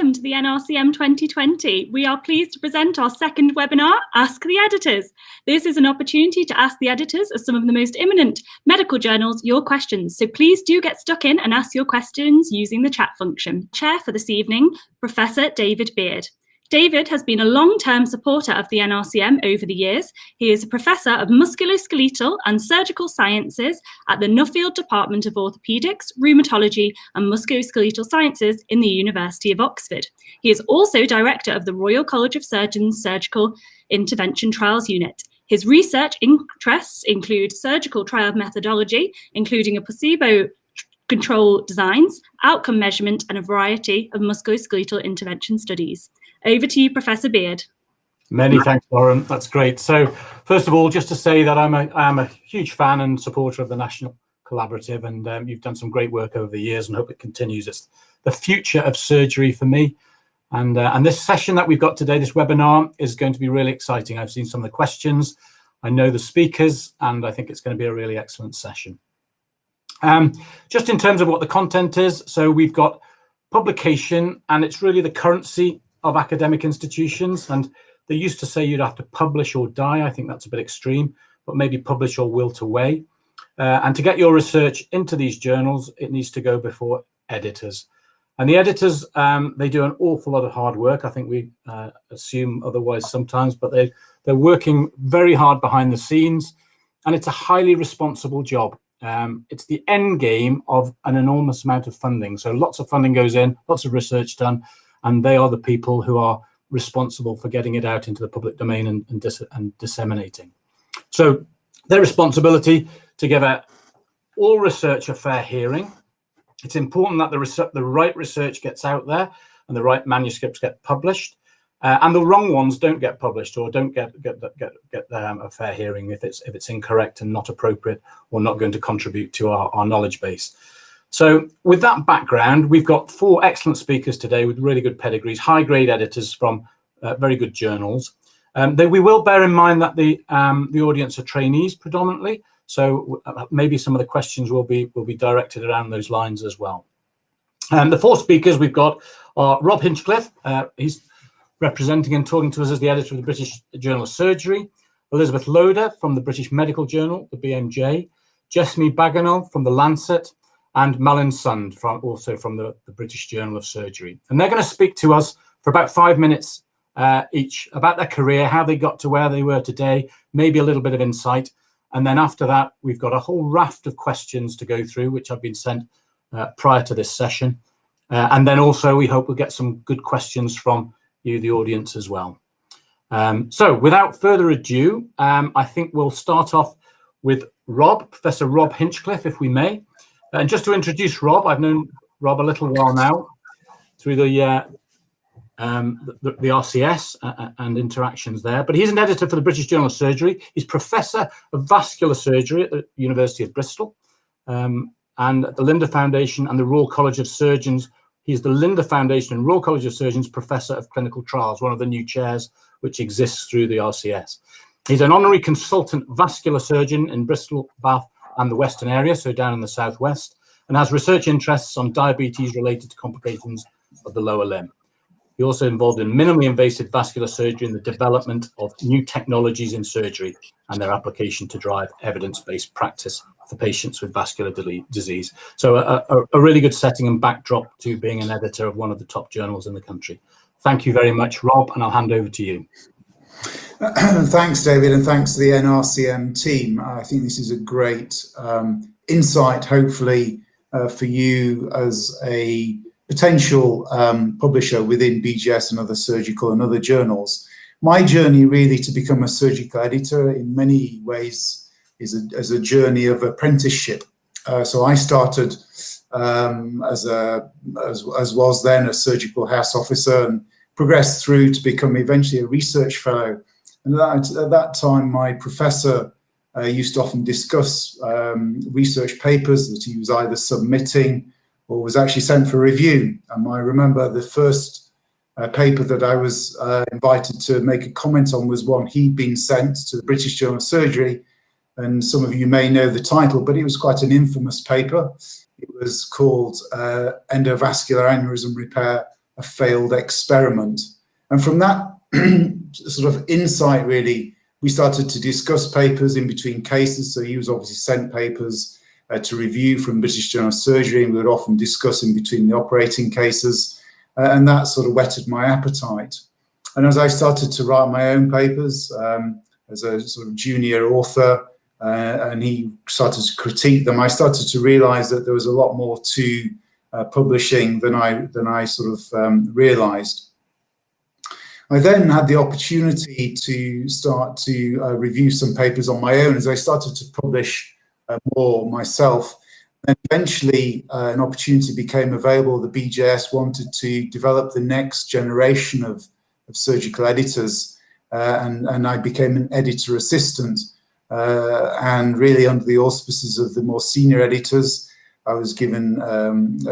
welcome to the NRCM 2020. We are pleased to present our second webinar, Ask the Editors. This is an opportunity to ask the editors of some of the most imminent medical journals your questions, so please do get stuck in and ask your questions using the chat function. Chair for this evening, Professor David Beard. David has been a long-term supporter of the NRCM over the years. He is a Professor of Musculoskeletal and Surgical Sciences at the Nuffield Department of Orthopaedics, Rheumatology and Musculoskeletal Sciences in the University of Oxford. He is also Director of the Royal College of Surgeons Surgical Intervention Trials Unit. His research interests include surgical trial methodology, including a placebo control designs, outcome measurement, and a variety of musculoskeletal intervention studies. Over to you, Professor Beard. Many thanks, Lauren. That's great. So, first of all, just to say that I'm a huge fan and supporter of the National Collaborative, and you've done some great work over the years, and hope it continues. It's the future of surgery for me, and this session that we've got today, this webinar, is going to be really exciting. I've seen some of the questions, I know the speakers, and I think it's going to be a really excellent session. Just in terms of what the content is, so we've got publication, and it's really the currency of academic institutions, and they used to say you'd have to publish or die. I think that's a bit extreme, but maybe publish or wilt away. And to get your research into these journals, it needs to go before editors. And the editors, they do an awful lot of hard work. I think we assume otherwise sometimes, but they're working very hard behind the scenes, and it's a highly responsible job. It's the end game of an enormous amount of funding. So lots of funding goes in, lots of research done, and they are the people who are responsible for getting it out into the public domain and disseminating. So their responsibility to give all research a fair hearing. It's important that the right research gets out there and the right manuscripts get published, and the wrong ones don't get published or don't get a fair hearing if it's incorrect and not appropriate or not going to contribute to our knowledge base. So with that background, we've got 4 excellent speakers today with really good pedigrees, high-grade editors from very good journals. We will bear in mind that the audience are trainees predominantly, so maybe some of the questions will be directed around those lines as well. The 4 speakers we've got are Rob Hinchcliffe. He's representing and talking to us as the editor of the British Journal of Surgery. Elizabeth Loader from the British Medical Journal, the BMJ. Jesme Bagenal from the Lancet, and Malin Sund also from the British Journal of Surgery. And they're going to speak to us for about 5 minutes each about their career, how they got to where they were today, maybe a little bit of insight. And then after that, we've got a whole raft of questions to go through, which have been sent prior to this session. And then also, we hope we'll get some good questions from you, the audience, as well. So without further ado, I think we'll start off with Professor Rob Hinchcliffe, if we may. And just to introduce Rob, I've known Rob a little while now through the RCS and interactions there, but he's an editor for the British Journal of Surgery. He's Professor of Vascular Surgery at the University of Bristol, and at the Linda Foundation and the Royal College of Surgeons. He's the Linda Foundation and Royal College of Surgeons Professor of Clinical Trials, one of the new chairs which exists through the RCS. He's an honorary consultant vascular surgeon in Bristol, Bath, and the Western area, so down in the southwest, and has research interests on diabetes related to complications of the lower limb. He's also involved in minimally invasive vascular surgery and the development of new technologies in surgery and their application to drive evidence-based practice for patients with vascular disease. So a really good setting and backdrop to being an editor of one of the top journals in the country. Thank you very much, Rob, and I'll hand over to you. Thanks, David, and thanks to the NRCM team. I think this is a great insight, hopefully, for you as a potential publisher within BJS and other surgical and other journals. My journey really to become a surgical editor in many ways is a journey of apprenticeship. So I started as was then a surgical house officer and progressed through to become eventually a research fellow. And at that time, my professor used to often discuss research papers that he was either submitting or was actually sent for review. And I remember the first paper that I was invited to make a comment on was one he'd been sent to the British Journal of Surgery. And some of you may know the title, but it was quite an infamous paper. It was called Endovascular Aneurysm Repair a failed experiment. And from that sort of insight, really, we started to discuss papers in between cases. So he was obviously sent papers to review from British Journal of Surgery, and we would often discuss in between the operating cases, and that sort of whetted my appetite. And as I started to write my own papers as a sort of junior author, and he started to critique them, I started to realize that there was a lot more to publishing than I sort of realized. I then had the opportunity to start to review some papers on my own as I started to publish more myself. And eventually an opportunity became available. The BJS wanted to develop the next generation of surgical editors, and I became an editor assistant. And really under the auspices of the more senior editors, I was given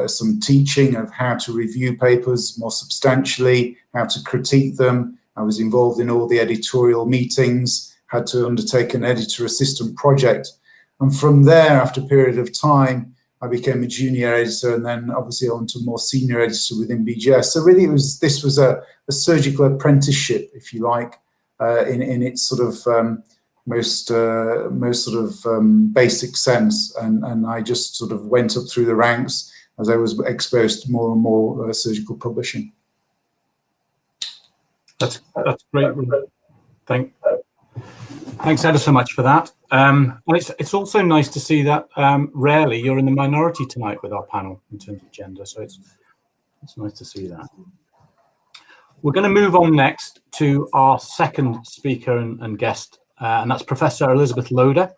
some teaching of how to review papers more substantially, how to critique them. I was involved in all the editorial meetings, had to undertake an editor assistant project. And from there, after a period of time, I became a junior editor, and then obviously on to more senior editor within BJS. So really this was a surgical apprenticeship, if you like, in its sort of most sort of basic sense, and I just sort of went up through the ranks as I was exposed to more and more surgical publishing. That's great. Thanks ever so much for that. And it's also nice to see that rarely you're in the minority tonight with our panel in terms of gender. So it's nice to see that. We're going to move on next to our second speaker and guest. And that's Professor Elizabeth Loader,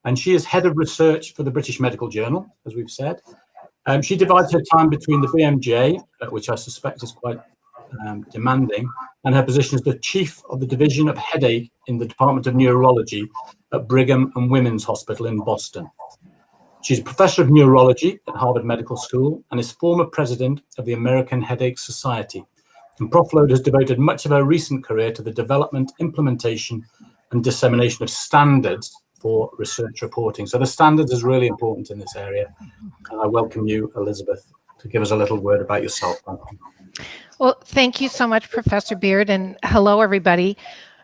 and she is Head of Research for the British Medical Journal, as we've said. She divides her time between the BMJ, which I suspect is quite demanding, and her position as the Chief of the Division of Headache in the Department of Neurology at Brigham and Women's Hospital in Boston. She's a Professor of Neurology at Harvard Medical School and is former President of the American Headache Society. And Prof. Loader has devoted much of her recent career to the development, implementation, and dissemination of standards for research reporting. So the standards is really important in this area. And I welcome you, Elizabeth, to give us a little word about yourself. Well, thank you so much, Professor Beard, and hello, everybody.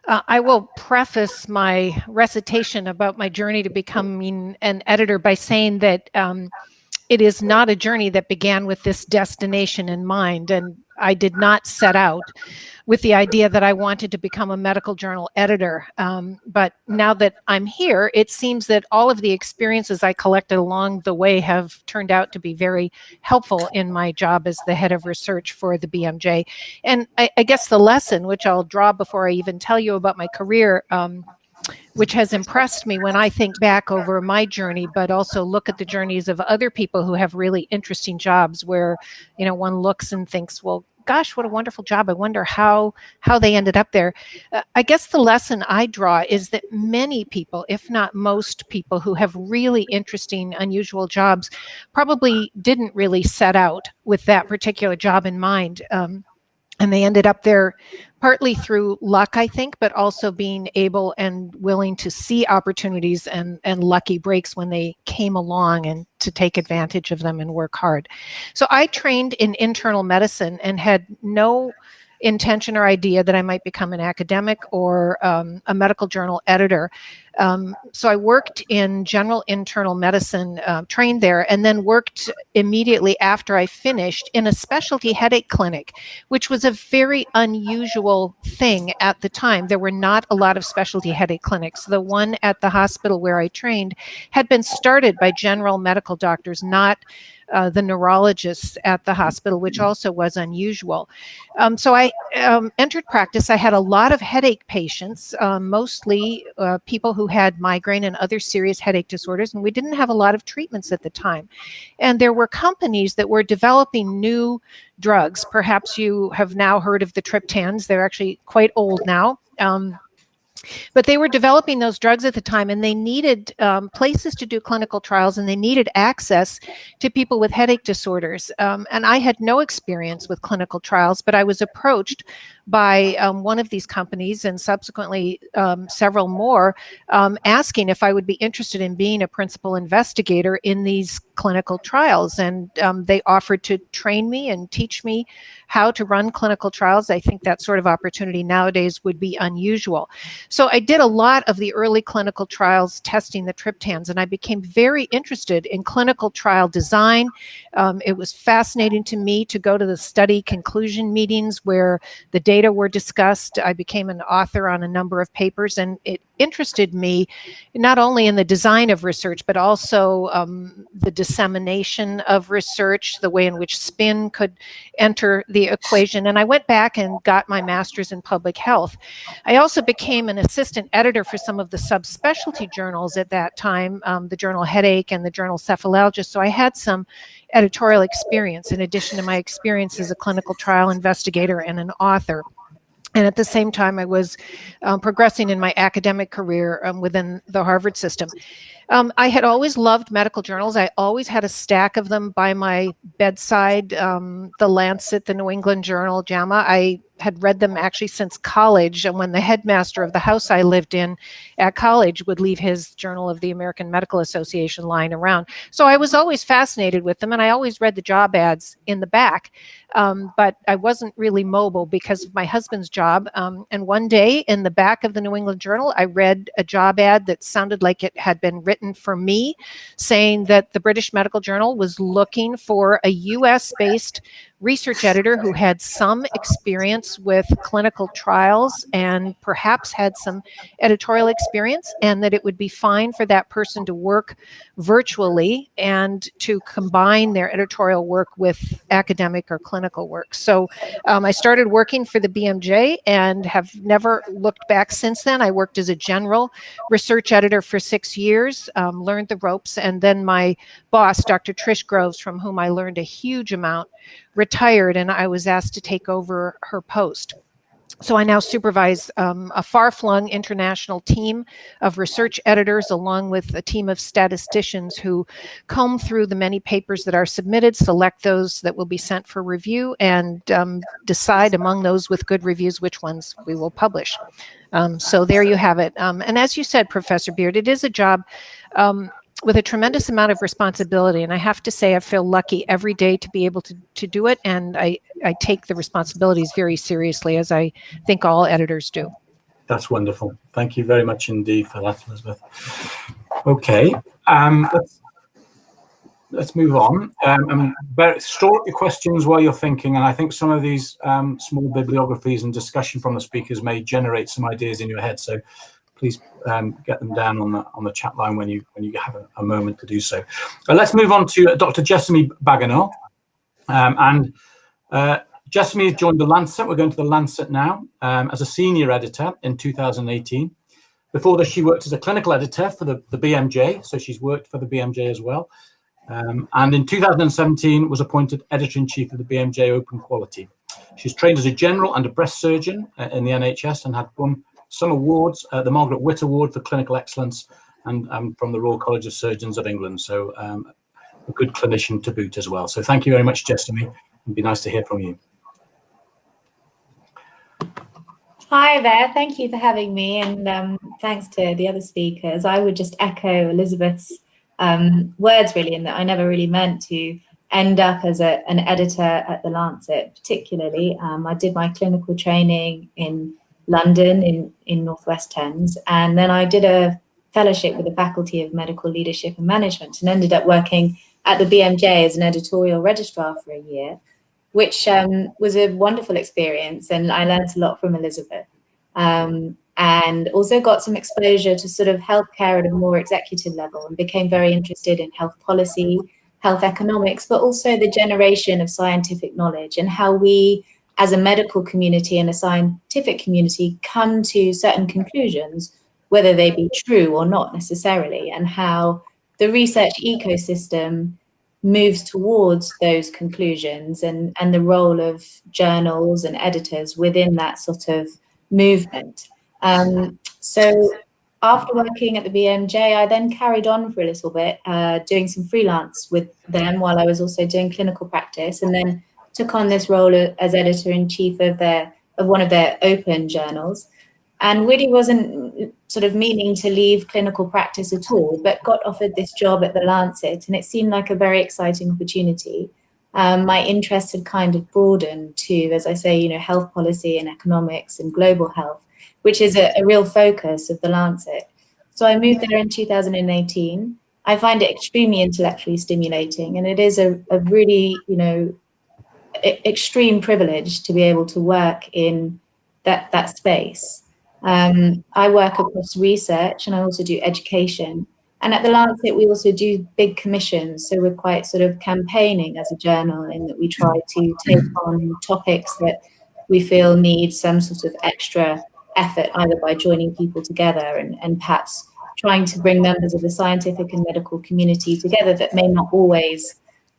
I will preface my recitation about my journey to becoming an editor by saying that it is not a journey that began with this destination in mind, and I did not set out with the idea that I wanted to become a medical journal editor. But now that I'm here, it seems that all of the experiences I collected along the way have turned out to be very helpful in my job as the head of research for the BMJ. And I guess the lesson, which I'll draw before I even tell you about my career, which has impressed me when I think back over my journey, but also look at the journeys of other people who have really interesting jobs where, you know, one looks and thinks, well, gosh, what a wonderful job. I wonder how they ended up there. I guess the lesson I draw is that many people, if not most people who have really interesting, unusual jobs, probably didn't really set out with that particular job in mind. And they ended up there partly through luck, I think, but also being able and willing to see opportunities and lucky breaks when they came along and to take advantage of them and work hard. So I trained in internal medicine and had no intention or idea that I might become an academic or a medical journal editor. So I worked in general internal medicine, trained there, and then worked immediately after I finished in a specialty headache clinic, which was a very unusual thing at the time. There were not a lot of specialty headache clinics. The one at the hospital where I trained had been started by general medical doctors, not the neurologists at the hospital, which also was unusual. So I entered practice. I had a lot of headache patients, mostly people who had migraine and other serious headache disorders, and we didn't have a lot of treatments at the time. And there were companies that were developing new drugs. Perhaps you have now heard of the triptans. They're actually quite old now. But they were developing those drugs at the time, and they needed places to do clinical trials, and they needed access to people with headache disorders. And I had no experience with clinical trials, but I was approached by one of these companies, and subsequently several more, asking if I would be interested in being a principal investigator in these clinical trials. And they offered to train me and teach me how to run clinical trials. I think that sort of opportunity nowadays would be unusual. So I did a lot of the early clinical trials testing the triptans, and I became very interested in clinical trial design. It was fascinating to me to go to the study conclusion meetings where the data were discussed. I became an author on a number of papers, and it interested me not only in the design of research, but also the dissemination of research, the way in which spin could enter the equation. And I went back and got my master's in public health. I also became an assistant editor for some of the subspecialty journals at that time, the journal Headache and the journal Cephalalgia. So I had some editorial experience in addition to my experience as a clinical trial investigator and an author. And at the same time, I was progressing in my academic career within the Harvard system. I had always loved medical journals. I always had a stack of them by my bedside, the Lancet, the New England Journal, JAMA. I had read them actually since college, and when the headmaster of the house I lived in at college would leave his Journal of the American Medical Association lying around. So I was always fascinated with them, and I always read the job ads in the back. But I wasn't really mobile because of my husband's job. And one day in the back of the New England Journal, I read a job ad that sounded like it had been written for me, saying that the British Medical Journal was looking for a US-based research editor who had some experience with clinical trials and perhaps had some editorial experience, and that it would be fine for that person to work virtually and to combine their editorial work with academic or clinical work. So I started working for the BMJ and have never looked back since then. I worked as a general research editor for 6 years, learned the ropes, and then my boss, Dr. Trish Groves, from whom I learned a huge amount, retired, and I was asked to take over her post. So I now supervise a far-flung international team of research editors, along with a team of statisticians who comb through the many papers that are submitted, select those that will be sent for review, and decide among those with good reviews which ones we will publish. So there you have it. And as you said, Professor Beard, it is a job with a tremendous amount of responsibility. And I have to say, I feel lucky every day to be able to do it. And I take the responsibilities very seriously, as I think all editors do. That's wonderful. Thank you very much indeed for that, Elizabeth. Okay, let's move on. Store your questions while you're thinking. And I think some of these small bibliographies and discussion from the speakers may generate some ideas in your head. So please get them down on the chat line when you have a moment to do so. Let's move on to Dr. Jessamy Bagenal. Jessamy joined the Lancet. We're going to the Lancet now as a senior editor in 2018. Before this, she worked as a clinical editor for the BMJ, so she's worked for the BMJ as well. And in 2017 was appointed editor-in-chief of the BMJ Open Quality. She's trained as a general and a breast surgeon in the NHS and had won some awards, the Margaret Witt Award for Clinical Excellence, and from the Royal College of Surgeons of England. So a good clinician to boot as well. So thank you very much, Jessamy. It'd be nice to hear from you. Hi there, thank you for having me, and thanks to the other speakers. I would just echo Elizabeth's words really, in that I never really meant to end up as an editor at the Lancet particularly. I did my clinical training in London in Northwest Thames, and then I did a fellowship with the Faculty of Medical Leadership and Management and ended up working at the BMJ as an editorial registrar for a year, which was a wonderful experience, and I learned a lot from Elizabeth, and also got some exposure to sort of healthcare at a more executive level, and became very interested in health policy, health economics, but also the generation of scientific knowledge and how we as a medical community and a scientific community come to certain conclusions, whether they be true or not necessarily, and how the research ecosystem moves towards those conclusions, and the role of journals and editors within that sort of movement. So after working at the BMJ, I then carried on for a little bit, doing some freelance with them while I was also doing clinical practice, and then took on this role as editor-in-chief of their one of their open journals, and really wasn't sort of meaning to leave clinical practice at all, but got offered this job at the Lancet, and it seemed like a very exciting opportunity. My interest had kind of broadened to, as I say, health policy and economics and global health, which is a real focus of the Lancet. So I moved there in 2018. I find it extremely intellectually stimulating, and it is a really, extreme privilege to be able to work in that space. I work across research, and I also do education. And at the Lancet, we also do big commissions. So we're quite sort of campaigning as a journal in that we try to take on topics that we feel need some sort of extra effort, either by joining people together and perhaps trying to bring members of the scientific and medical community together that may not always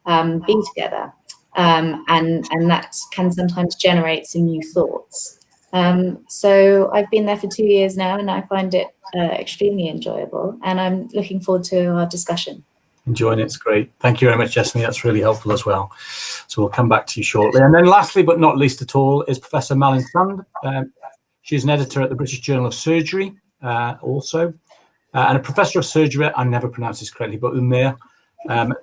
be together. And that can sometimes generate some new thoughts. So I've been there for 2 years now, and I find it extremely enjoyable, and I'm looking forward to our discussion. Enjoying it. It's great. Thank you very much, Destiny. That's really helpful as well. So we'll come back to you shortly. And then lastly, but not least at all, is Professor Malin Sand. She's an editor at the British Journal of Surgery also, and a professor of surgery, I never pronounce this correctly, but Umeå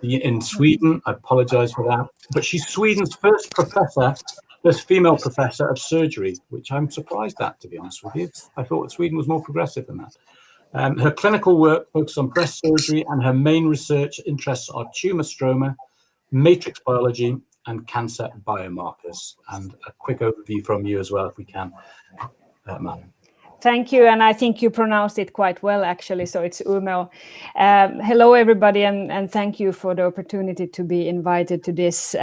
in Sweden. I apologise for that. But she's Sweden's first female professor of surgery, which I'm surprised at, to be honest with you. I thought Sweden was more progressive than that. Her clinical work focuses on breast surgery, and her main research interests are tumour stroma, matrix biology, and cancer biomarkers. And a quick overview from you as well, if we can, Malin. Thank you, and I think you pronounced it quite well, actually, so it's Umeå. Hello, everybody, and thank you for the opportunity to be invited to this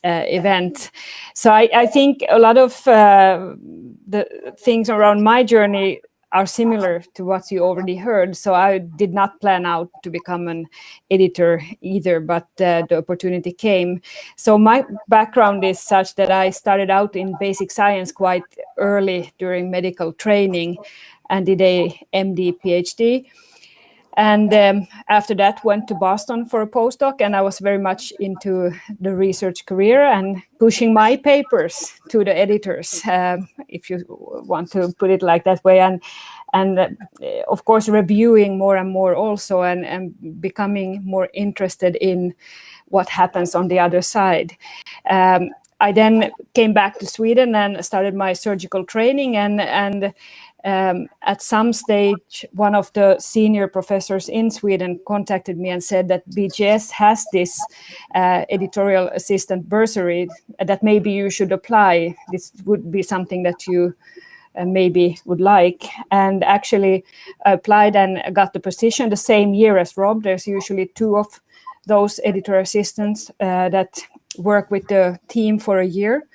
event. So I think a lot of the things around my journey are similar to what you already heard. So I did not plan out to become an editor either, but the opportunity came. So my background is such that I started out in basic science quite early during medical training and did a MD, PhD. And after that, went to Boston for a postdoc, and I was very much into the research career and pushing my papers to the editors, if you want to put it like that way, and of course reviewing more and more also, and becoming more interested in what happens on the other side. I then came back to Sweden and started my surgical training, and at some stage, one of the senior professors in Sweden contacted me and said that BJS has this editorial assistant bursary that maybe you should apply. This would be something that you maybe would like. And actually applied and got the position the same year as Rob. There's usually 2 of those editor assistants that work with the team for a year.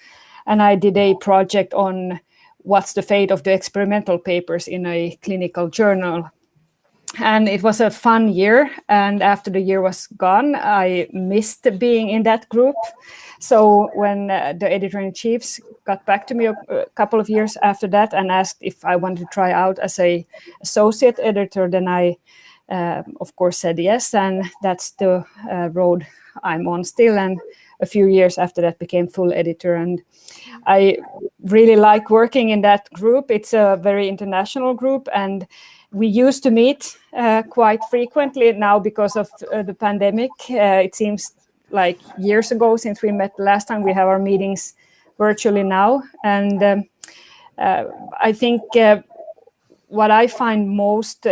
And I did a project on what's the fate of the experimental papers in a clinical journal. And it was a fun year. And after the year was gone, I missed being in that group. So when the editor-in-chiefs got back to me a couple of years after that and asked if I wanted to try out as a associate editor, then I, of course, said yes. And that's the road I'm on still. And a few years after that became full editor, and I really like working in that group. It's a very international group, and we used to meet quite frequently. Now, because of the pandemic, it seems like years ago since we met the last time. We have our meetings virtually now, and I think what I find most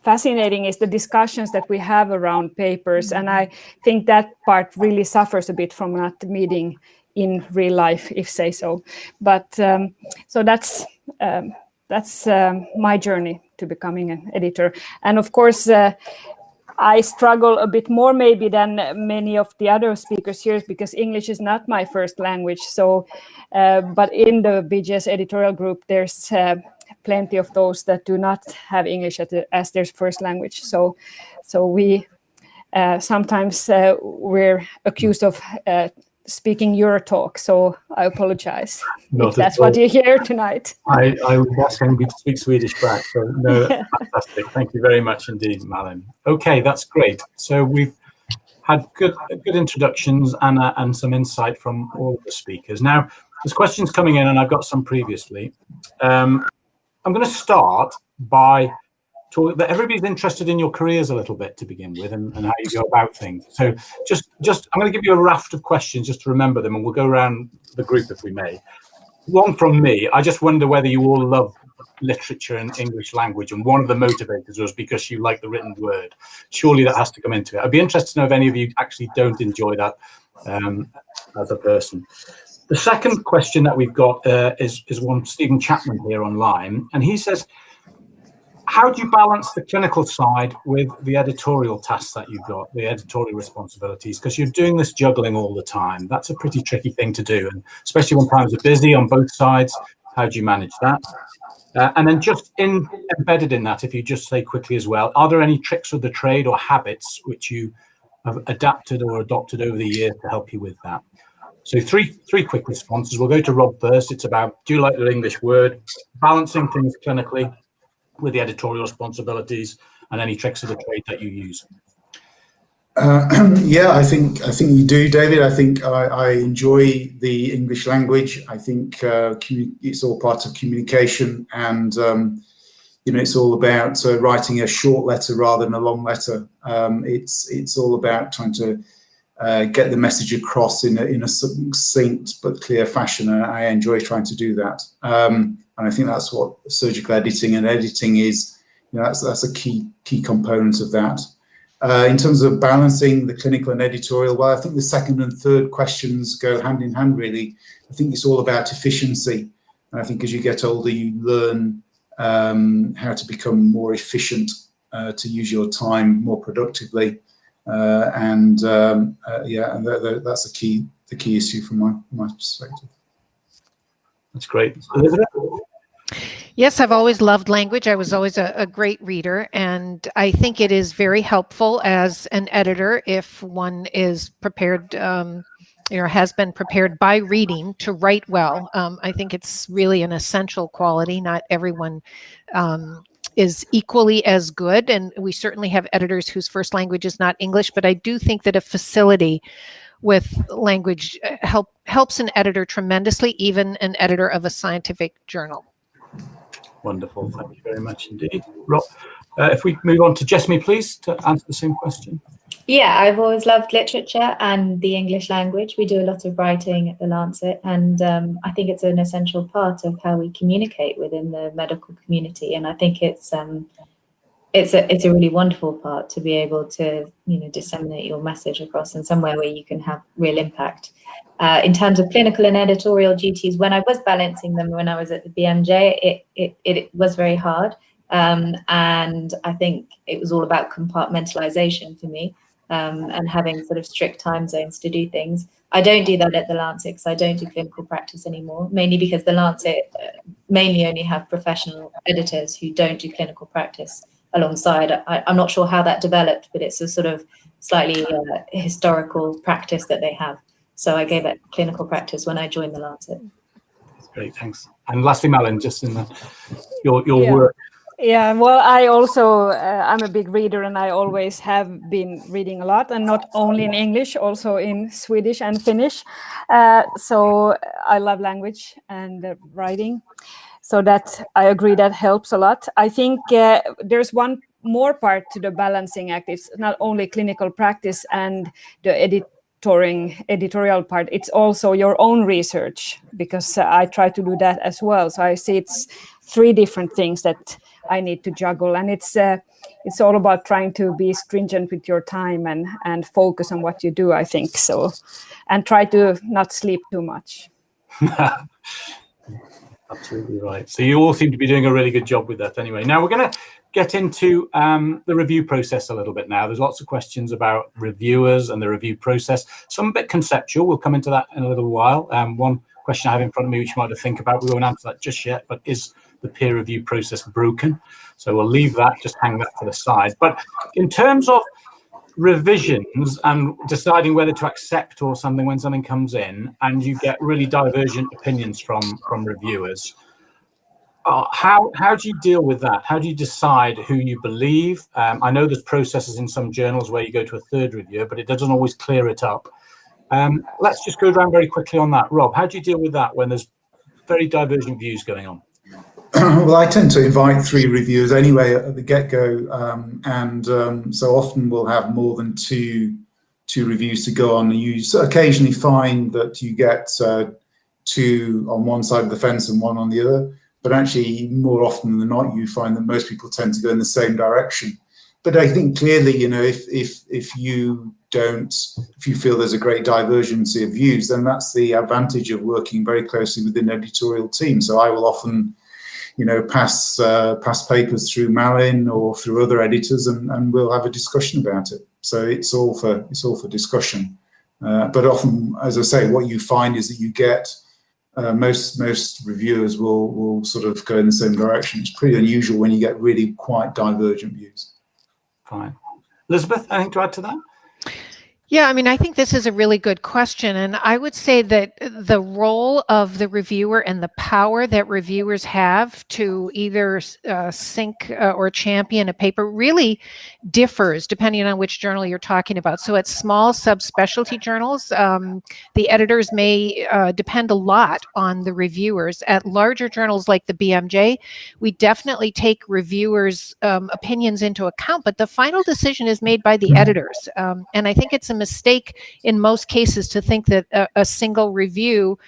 fascinating is the discussions that we have around papers, and I think that part really suffers a bit from not meeting in real life, if say so. But so that's my journey to becoming an editor, and of course I struggle a bit more maybe than many of the other speakers here because English is not my first language. So, but in the BGS editorial group, there's plenty of those that do not have English as their first language. So we sometimes we're accused of speaking your talk. So I apologize if that's what you hear tonight. I was asking you to speak Swedish back. So no, fantastic. Thank you very much indeed, Malin. Okay, that's great. So we've had good introductions and some insight from all of the speakers. Now, there's questions coming in, and I've got some previously. I'm going to start by talking that everybody's interested in your careers a little bit to begin with, and how you go about things. So just I'm going to give you a raft of questions just to remember them, and we'll go around the group if we may. One from me, I just wonder whether you all love literature and English language, and one of the motivators was because you like the written word. Surely that has to come into it. I'd be interested to know if any of you actually don't enjoy that as a person. The second question that we've got is one Stephen Chapman here online, and he says, how do you balance the clinical side with the editorial tasks that you've got, the editorial responsibilities? Because you're doing this juggling all the time. That's a pretty tricky thing to do, and especially when times are busy on both sides. How do you manage that? And then just embedded in that, if you just say quickly as well, are there any tricks of the trade or habits which you have adapted or adopted over the years to help you with that? So three quick responses. We'll go to Rob first. It's about, do you like the English word, balancing things clinically with the editorial responsibilities, and any tricks of the trade that you use? Yeah, I think you do, David. I think I enjoy the English language. I think it's all part of communication, and it's all about writing a short letter rather than a long letter. It's all about trying to get the message across in a succinct but clear fashion. And I enjoy trying to do that. And I think that's what surgical editing and editing is. That's a key component of that. In terms of balancing the clinical and editorial, well, I think the second and third questions go hand in hand, really. I think it's all about efficiency. And I think as you get older, you learn how to become more efficient, to use your time more productively. And that's the key issue from my perspective. That's great. Elizabeth? Yes, I've always loved language. I was always a great reader, and I think it is very helpful as an editor if one is prepared, has been prepared by reading to write well. I think it's really an essential quality. Not everyone is equally as good, and we certainly have editors whose first language is not English, but I do think that a facility with language helps an editor tremendously, even an editor of a scientific journal. Wonderful. Thank you very much indeed. Rob, if we move on to Jessamy, please, to answer the same question. Yeah, I've always loved literature and the English language. We do a lot of writing at the Lancet, and I think it's an essential part of how we communicate within the medical community. And I think it's a really wonderful part to be able to disseminate your message across in somewhere where you can have real impact. In terms of clinical and editorial duties, when I was balancing them when I was at the BMJ, it was very hard. And I think it was all about compartmentalization for me, and having sort of strict time zones to do things. I don't do that at the Lancet because I don't do clinical practice anymore, mainly because the Lancet mainly only have professional editors who don't do clinical practice alongside. I'm not sure how that developed, but it's a sort of slightly historical practice that they have. So I gave up clinical practice when I joined the Lancet. Great, thanks. And lastly, Malin, just in your work. Yeah, well, I also, I'm a big reader, and I always have been reading a lot, and not only in English, also in Swedish and Finnish. So I love language and writing. So that, I agree, that helps a lot. I think there's one more part to the balancing act. It's not only clinical practice and the editorial part, it's also your own research, because I try to do that as well. So I see it's three different things that I need to juggle, and it's all about trying to be stringent with your time and focus on what you do, I think so, and try to not sleep too much. Absolutely right. So you all seem to be doing a really good job with that anyway. Now we're going to get into the review process a little bit now. There's lots of questions about reviewers and the review process. Some a bit conceptual. We'll come into that in a little while. One question I have in front of me, which you might have to think about, we won't answer that just yet, but is the peer review process broken? So we'll leave that, just hang that to the side. But in terms of revisions and deciding whether to accept or something when something comes in and you get really divergent opinions from reviewers, how do you deal with that? How do you decide who you believe? I know there's processes in some journals where you go to a third reviewer, but it doesn't always clear it up. Let's just go down very quickly on that. Rob, how do you deal with that when there's very divergent views going on? Well, I tend to invite 3 reviewers anyway at the get-go, so often we'll have more than two reviews to go on. You occasionally find that you get 2 on one side of the fence and 1 on the other, but actually more often than not you find that most people tend to go in the same direction. But I think clearly, you know, if you feel there's a great divergence of views, then that's the advantage of working very closely with an editorial team. So I will often, you know, pass papers through Malin or through other editors, and we'll have a discussion about it. So it's all for discussion. But often, as I say, what you find is that you get most reviewers will sort of go in the same direction. It's pretty unusual when you get really quite divergent views. Fine. Elizabeth, anything to add to that? Yeah, I mean, I think this is a really good question. And I would say that the role of the reviewer and the power that reviewers have to either sync or champion a paper really differs depending on which journal you're talking about. So at small subspecialty journals, the editors may depend a lot on the reviewers. At larger journals like the BMJ, we definitely take reviewers' opinions into account, but the final decision is made by the editors. And I think it's a mistake in most cases to think that a single review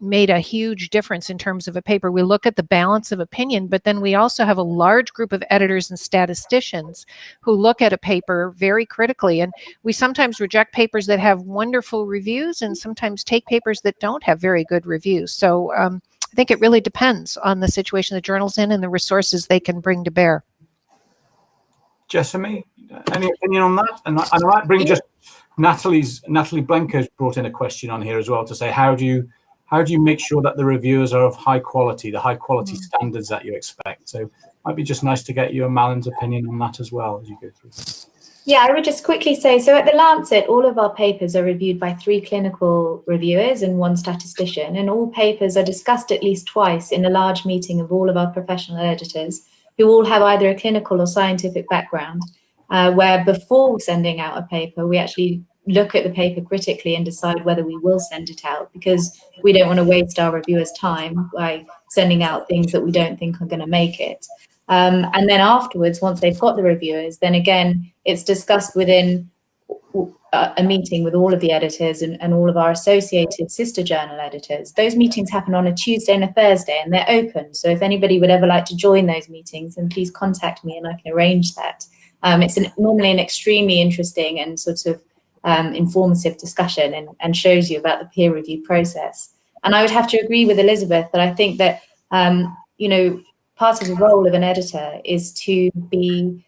made a huge difference in terms of a paper. We look at the balance of opinion, but then we also have a large group of editors and statisticians who look at a paper very critically. And we sometimes reject papers that have wonderful reviews and sometimes take papers that don't have very good reviews. So I think it really depends on the situation the journal's in and the resources they can bring to bear. Jessamy, any opinion on that? And I might bring just Natalie Blanco's brought in a question on here as well to say, how do you make sure that the reviewers are of high quality, the high quality standards that you expect? So it might be just nice to get you and Malin's opinion on that as well as you go through. Yeah, I would just quickly say, so at the Lancet, all of our papers are reviewed by 3 clinical reviewers and 1 statistician, and all papers are discussed at least twice in a large meeting of all of our professional editors who all have either a clinical or scientific background, where before sending out a paper, we actually look at the paper critically and decide whether we will send it out, because we don't want to waste our reviewers' time by sending out things that we don't think are going to make it. And then afterwards, once they've got the reviewers, then again, it's discussed within a meeting with all of the editors and all of our associated sister journal editors. Those meetings happen on a Tuesday and a Thursday, and they're open. So if anybody would ever like to join those meetings, then please contact me and I can arrange that. It's normally an extremely interesting and sort of informative discussion and shows you about the peer review process. And I would have to agree with Elizabeth that I think that, you know, part of the role of an editor is to be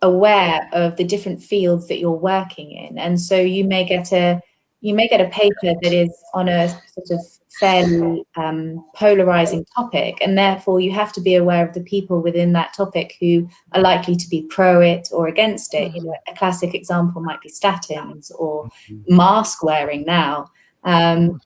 aware of the different fields that you're working in. And so you may get a paper that is on a sort of fairly polarizing topic, and therefore you have to be aware of the people within that topic who are likely to be pro it or against it. You know, a classic example might be statins or mask wearing now. And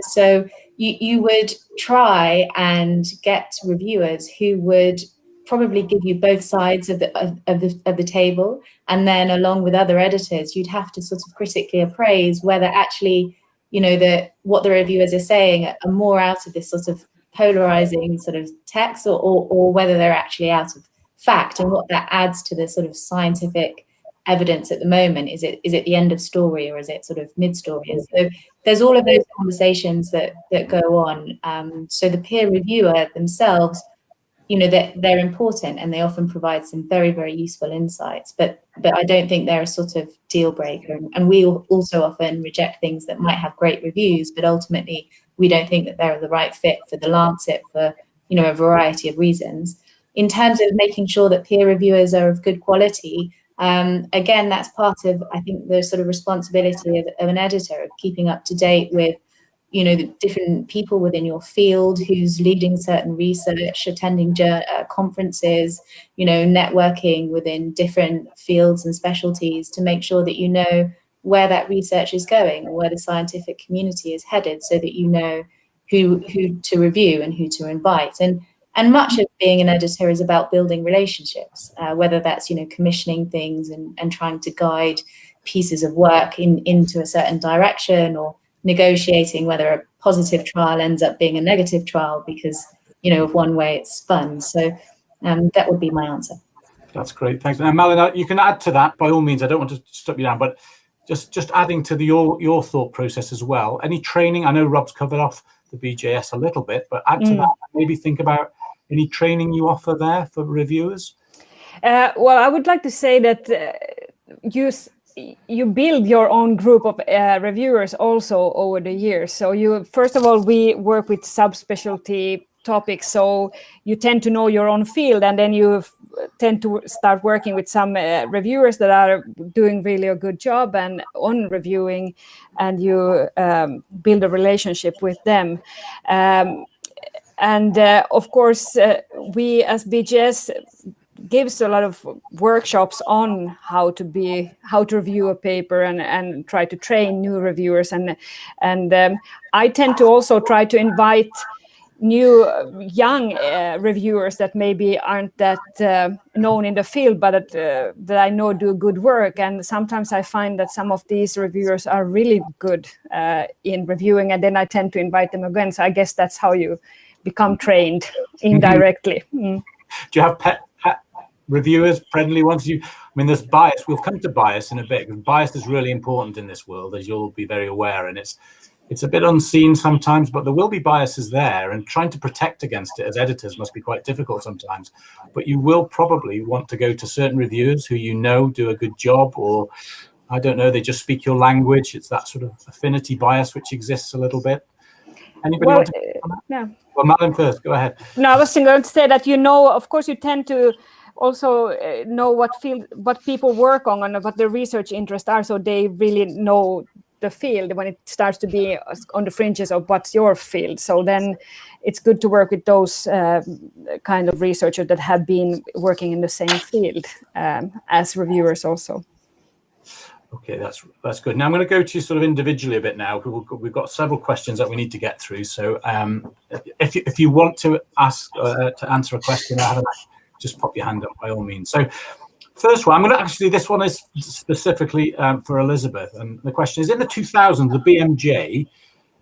so you would try and get reviewers who would probably give you both sides of the table, and then along with other editors, you'd have to sort of critically appraise whether actually, you know, what the reviewers are saying are more out of this sort of polarizing sort of text, or whether they're actually out of fact, and what that adds to the sort of scientific evidence at the moment. Is it the end of story, or is it sort of mid-story? And so there's all of those conversations that go on. So the peer reviewer themselves, you know, they're important, and they often provide some very, very useful insights, but I don't think they're a sort of deal breaker. And we also often reject things that might have great reviews, but ultimately we don't think that they're the right fit for the Lancet for, you know, a variety of reasons. In terms of making sure that peer reviewers are of good quality, again, that's part of, I think, the sort of responsibility of an editor, of keeping up to date with, you know, the different people within your field, who's leading certain research, attending conferences, you know, networking within different fields and specialties to make sure that you know where that research is going, or where the scientific community is headed, so that you know who to review and who to invite. And much of being an editor is about building relationships, whether that's, you know, commissioning things and trying to guide pieces of work into a certain direction, or negotiating whether a positive trial ends up being a negative trial because, of one way it's spun. So that would be my answer. That's great, thanks. And Malin, you can add to that by all means. I don't want to stop you down, but just adding to your thought process as well. Any training? I know Rob's covered off the BJS a little bit, but add to that. Maybe think about any training you offer there for reviewers. Well, I would like to say that you build your own group of reviewers also over the years. So first of all, we work with subspecialty topics, so you tend to know your own field, and then you tend to start working with some reviewers that are doing really a good job and on reviewing, and you build a relationship with them. Of course, we as BGS gives a lot of workshops on how to review a paper and try to train new reviewers, and I tend to also try to invite new young reviewers that maybe aren't that known in the field, but that I know do good work. And sometimes I find that some of these reviewers are really good in reviewing, and then I tend to invite them again. So I guess that's how you become trained indirectly. Do you have pet reviewers, friendly ones? I mean, there's bias. We'll come to bias in a bit, because bias is really important in this world, as you'll be very aware, and it's a bit unseen sometimes, but there will be biases there, and trying to protect against it as editors must be quite difficult sometimes. But you will probably want to go to certain reviewers who do a good job, or I don't know, they just speak your language. It's that sort of affinity bias which exists a little bit. Anybody want to comment on that? Yeah. Well, Malin first, go ahead. No, I was going to say that, of course, you tend to also know what people work on and what their research interests are, so they really know the field when it starts to be on the fringes of what's your field. So then it's good to work with those kind of researchers that have been working in the same field as reviewers also. Okay, that's good. Now I'm going to go to you sort of individually a bit now. We've got several questions that we need to get through. So if you want to answer a question, just pop your hand up by all means. So first one, this one is specifically for Elizabeth, and the question is: in the 2000s, the BMJ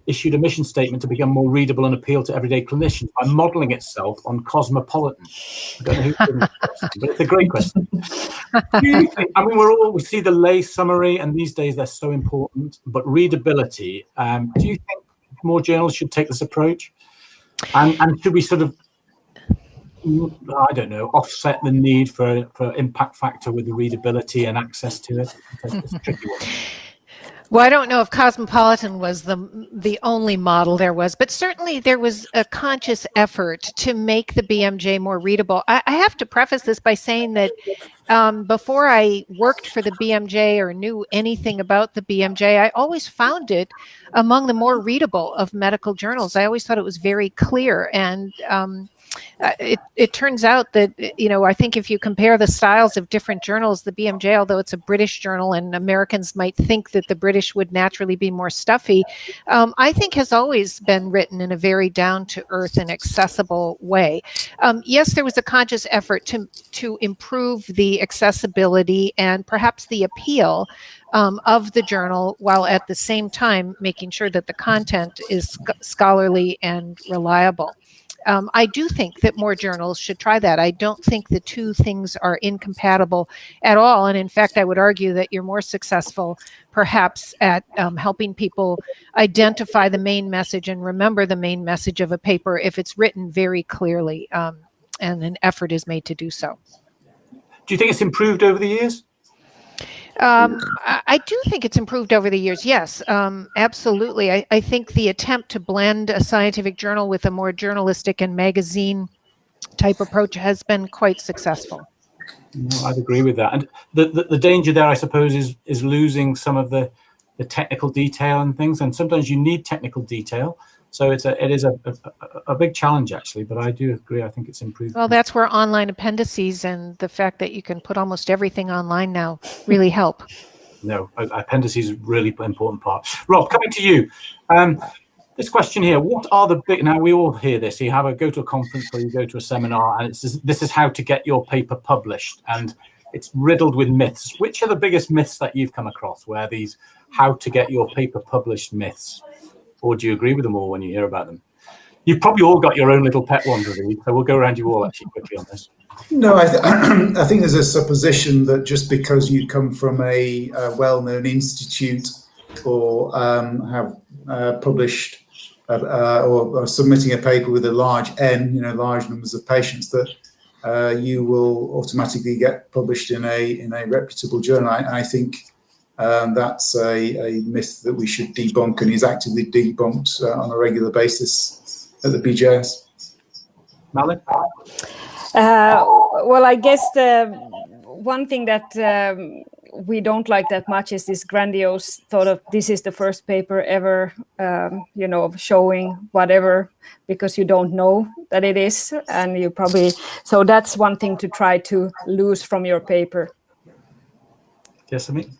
issued a mission statement to become more readable and appeal to everyday clinicians by modelling itself on Cosmopolitan. I don't know who did this question, but it's a great question. Do you think, we see the lay summary, and these days they're so important, but readability, do you think more journals should take this approach? And should we sort of, I don't know, offset the need for impact factor with the readability and access to it? It's a tricky one. Well, I don't know if Cosmopolitan was the only model there was, but certainly there was a conscious effort to make the BMJ more readable. I have to preface this by saying that before I worked for the BMJ or knew anything about the BMJ, I always found it among the more readable of medical journals. I always thought it was very clear, and it turns out that, I think if you compare the styles of different journals, the BMJ, although it's a British journal and Americans might think that the British would naturally be more stuffy, I think has always been written in a very down-to-earth and accessible way. Yes, there was a conscious effort to improve the accessibility and perhaps the appeal of the journal, while at the same time making sure that the content is scholarly and reliable. I do think that more journals should try that. I don't think the two things are incompatible at all. And in fact, I would argue that you're more successful perhaps at helping people identify the main message and remember the main message of a paper if it's written very clearly and an effort is made to do so. Do you think it's improved over the years? I do think it's improved over the years. Yes, absolutely. I think the attempt to blend a scientific journal with a more journalistic and magazine type approach has been quite successful. No, I'd agree with that. And the danger there, I suppose, is losing some of the technical detail and things. And sometimes you need technical detail. So it is a big challenge, actually, but I do agree. I think it's improved. Well, that's where online appendices and the fact that you can put almost everything online now really help. No, appendices is a really important part. Rob, coming to you. This question here, what are the big, now we all hear this, go to a conference or you go to a seminar and this is how to get your paper published. And it's riddled with myths. Which are the biggest myths that you've come across, where these how to get your paper published myths? Or do you agree with them all when you hear about them? You've probably all got your own little pet ones, really, so we'll go around you all actually quickly on this. No, I think there's a supposition that just because you come from a well-known institute or have published or are submitting a paper with a large N, large numbers of patients, that you will automatically get published in a reputable journal. I think that's a myth that we should debunk, and is actively debunked on a regular basis at the BJS. Malin? Well, I guess the one thing that we don't like that much is this grandiose thought of this is the first paper ever, showing whatever, because you don't know that it is, and you probably, so that's one thing to try to lose from your paper. Yes, I mean,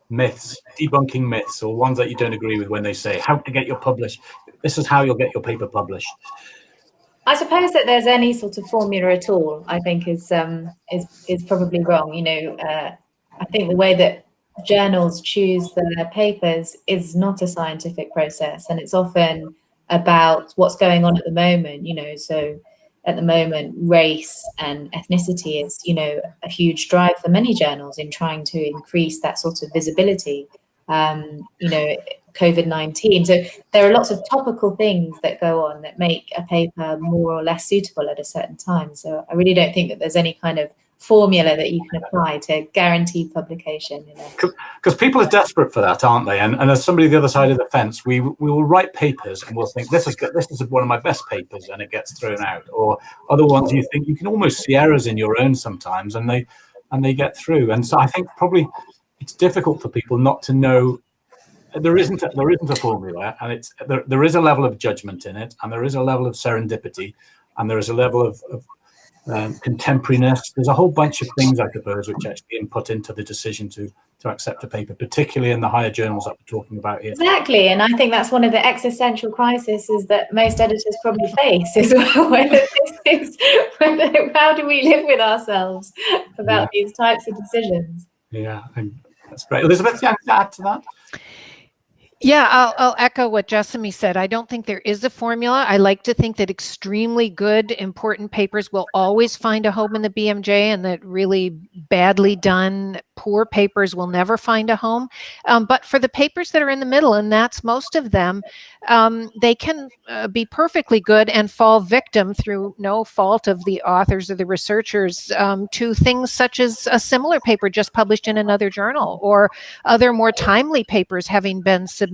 myths, debunking myths, or ones that you don't agree with when they say how to get your published. This is how you'll get your paper published. I suppose that there's any sort of formula at all, I think is probably wrong. I think the way that journals choose their papers is not a scientific process, and it's often about what's going on at the moment. So at the moment, race and ethnicity is, a huge drive for many journals in trying to increase that sort of visibility. COVID-19. So there are lots of topical things that go on that make a paper more or less suitable at a certain time. So I really don't think that there's any kind of formula that you can apply to guarantee publication. Because people are desperate for that, aren't they? And as somebody the other side of the fence, we will write papers and we'll think this is one of my best papers, and it gets thrown out. Or other ones you think you can almost see errors in your own sometimes, and they get through. And so I think probably it's difficult for people not to know. There isn't a formula, and there is a level of judgment in it, and there is a level of serendipity, and there is a level of contemporariness. There's a whole bunch of things, I suppose, which actually input into the decision to accept a paper, particularly in the higher journals that we're talking about here. Exactly, and I think that's one of the existential crises that most editors probably face as well. How do we live with ourselves about these types of decisions? Yeah, and that's great. Elizabeth, do you have to add to that? Yeah, I'll echo what Jessamy said. I don't think there is a formula. I like to think that extremely good, important papers will always find a home in the BMJ, and that really badly done, poor papers will never find a home. But for the papers that are in the middle, and that's most of them, they can be perfectly good and fall victim through no fault of the authors or the researchers to things such as a similar paper just published in another journal, or other more timely papers having been submitted.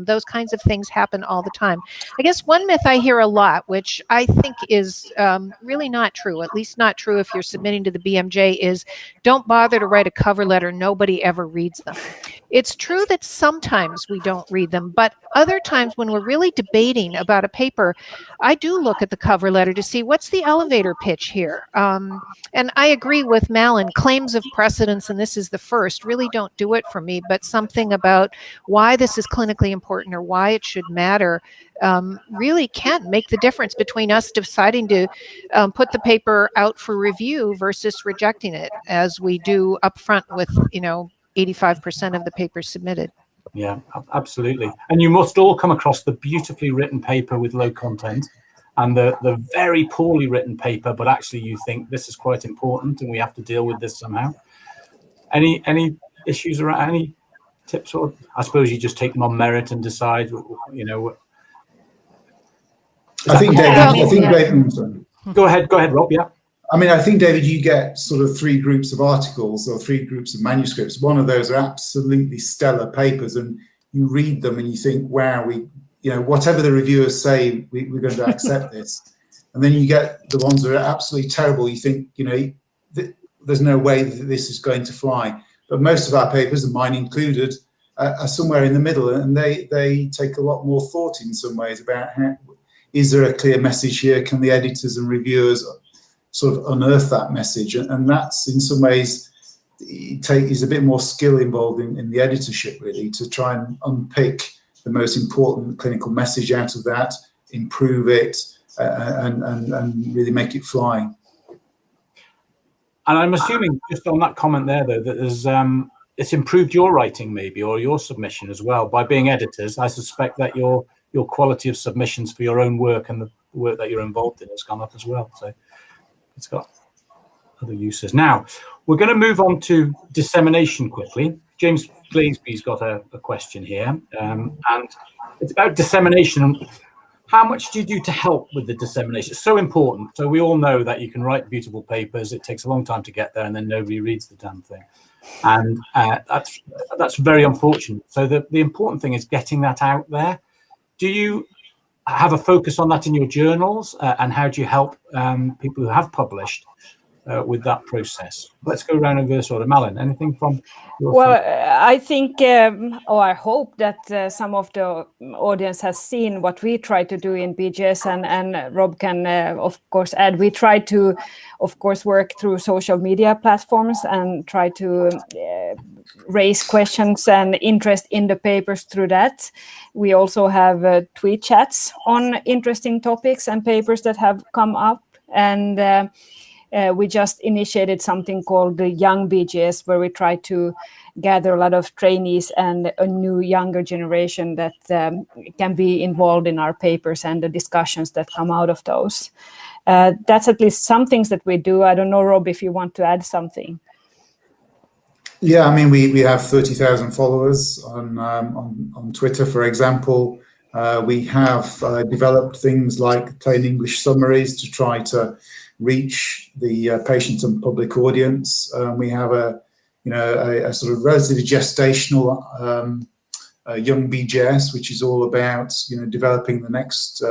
Those kinds of things happen all the time. I guess one myth I hear a lot, which I think is really not true, at least not true if you're submitting to the BMJ, is don't bother to write a cover letter. Nobody ever reads them. It's true that sometimes we don't read them, but other times when we're really debating about a paper, I do look at the cover letter to see what's the elevator pitch here. And I agree with Malin, claims of precedence, and this is the first, really don't do it for me, but something about why this is clinically important or why it should matter really can make the difference between us deciding to put the paper out for review versus rejecting it, as we do up front with 85% of the papers submitted. Yeah, absolutely. And you must all come across the beautifully written paper with low content and the very poorly written paper, but actually you think this is quite important and we have to deal with this somehow. Any issues around, any tips? Or I suppose you just take them on merit and decide, I think David, Go ahead, Rob, yeah. I think, David, you get sort of 3 groups of articles or 3 groups of manuscripts. One of those are absolutely stellar papers, and you read them and you think, wow, whatever the reviewers say, we're going to accept this. And then you get the ones that are absolutely terrible. You think, there's no way that this is going to fly. But most of our papers, and mine included, are somewhere in the middle, and they take a lot more thought in some ways about is there a clear message here? Can the editors and reviewers sort of unearth that message? And that's in some ways is a bit more skill involved in the editorship, really, to try and unpick the most important clinical message out of that, improve it, and really make it fly. And I'm assuming, just on that comment there, though, that there's it's improved your writing maybe, or your submission as well. By being editors, I suspect that your quality of submissions for your own work and the work that you're involved in has gone up as well. So it's got other uses. Now, we're going to move on to dissemination quickly. James Glasby's got a question here, and it's about dissemination. How much do you do to help with the dissemination? It's so important. So we all know that you can write beautiful papers. It takes a long time to get there, and then nobody reads the damn thing. And that's very unfortunate. So the important thing is getting that out there. Do you have a focus on that in your journals? And how do you help people who have published with that process? Let's go around in reverse order. Malin, anything from your side? I think, or I hope that some of the audience has seen what we try to do in BGS, and Rob can, of course, add. We try to, of course, work through social media platforms and try to raise questions and interest in the papers through that. We also have tweet chats on interesting topics and papers that have come up, and we just initiated something called the Young BGS, where we try to gather a lot of trainees and a new younger generation that can be involved in our papers and the discussions that come out of those. That's at least some things that we do. I don't know, Rob, if you want to add something. Yeah, I mean, we have 30,000 followers on Twitter, for example. We have developed things like plain English summaries to try to reach the patient and public audience. We have a sort of relatively gestational young BGS, which is all about developing the next